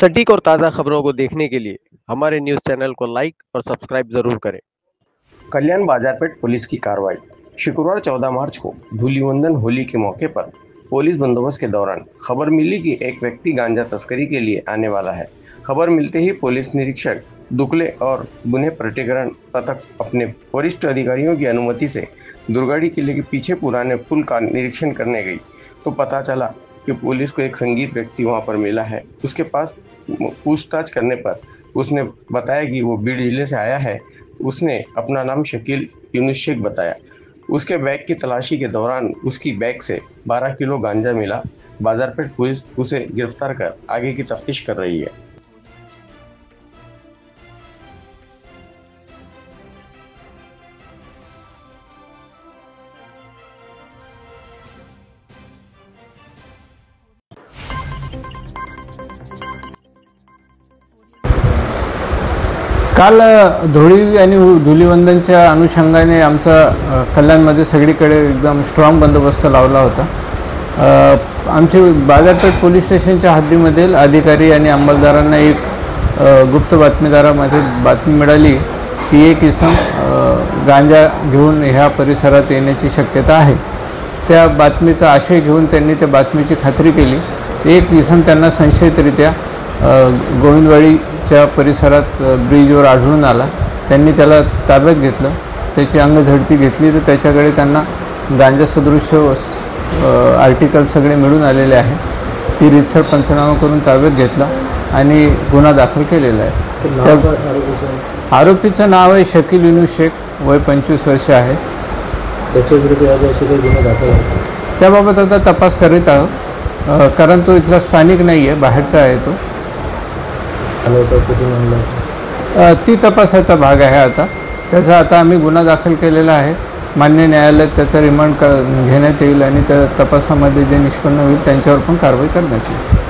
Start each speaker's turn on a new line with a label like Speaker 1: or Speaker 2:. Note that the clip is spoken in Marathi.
Speaker 1: सटीक और ताज़ा खबरों को देखने के लिए हमारे न्यूज़ चैनल को लाइक और सब्सक्राइब जरूर करें।
Speaker 2: कल्याण बाजारपेट पुलिस की कार्रवाई। शुक्रवार 14 मार्च को धूलिवंदन होली के मौके पर पुलिस बंदोबस्त के दौरान खबर मिली कि एक व्यक्ति गांजा तस्करी के लिए आने वाला है। खबर मिलते ही पुलिस निरीक्षक दुकले और गुन्हे प्रतिकरण पथक अपने वरिष्ठ अधिकारियों की अनुमति से दुर्गाड़ी किले के पीछे पुराने पुल का निरीक्षण करने गई तो पता चला कि पुलिस को एक संगीत व्यक्ति वहां पर मिला है। उसके पास पूछताछ करने पर उसने बताया कि वो बीड़ जिले से आया है। उसने अपना नाम शकील यूनुस शेख बताया। उसके बैग की तलाशी के दौरान उसकी बैग से 12 किलो गांजा मिला। बाजारपेट पुलिस उसे गिरफ्तार कर आगे की तफ्तीश कर रही है।
Speaker 3: काल होळी आणि धुलिवंदनच्या अनुषंगाने आमचा कल्याणमध्ये सगळीकडे एकदम स्ट्रॉंग बंदोबस्त लावला होता। आमचे बाजारपेठ पोलीस स्टेशनच्या हद्दीमधील अधिकारी आणि अंमलदारांना एक गुप्त बातमीदारामध्ये बातमी मिळाली की एक इसम गांजा घेऊन ह्या परिसरात येण्याची शक्यता आहे। त्या बातमीचा आशय घेऊन त्यांनी त्या बातमीची खात्री केली। एक इसम त्यांना संशयितरित्या गोविंदवाडीच्या परिसरात ब्रिजवर आढळून आला। त्यांनी त्याला ताब्यात घेतलं, त्याची अंगझडती घेतली तर त्याच्याकडे त्यांना गांजा सदृश आर्टिकल सगळे मिळून आलेले आहे। ती रितसर पंचनामा करून ताब्यात घेतला आणि गुन्हा दाखल केलेला आहे। आरोपीचं नाव आहे शकील यूनुस शेख, वय 25 वर्ष आहे। त्याबाबत आता तपास करीत आहोत, कारण तो इथला स्थानिक नाही आहे, बाहेरचा आहे तो। ती तपासाचा भाग आहे। आता त्याचा आता आम्ही गुन्हा दाखल केलेला आहे। मान्य न्यायालयात त्याचा रिमांड घेण्यात येईल आणि त्या तपासामध्ये जे निष्पन्न होईल त्यांच्यावर पण कारवाई करण्यात येईल।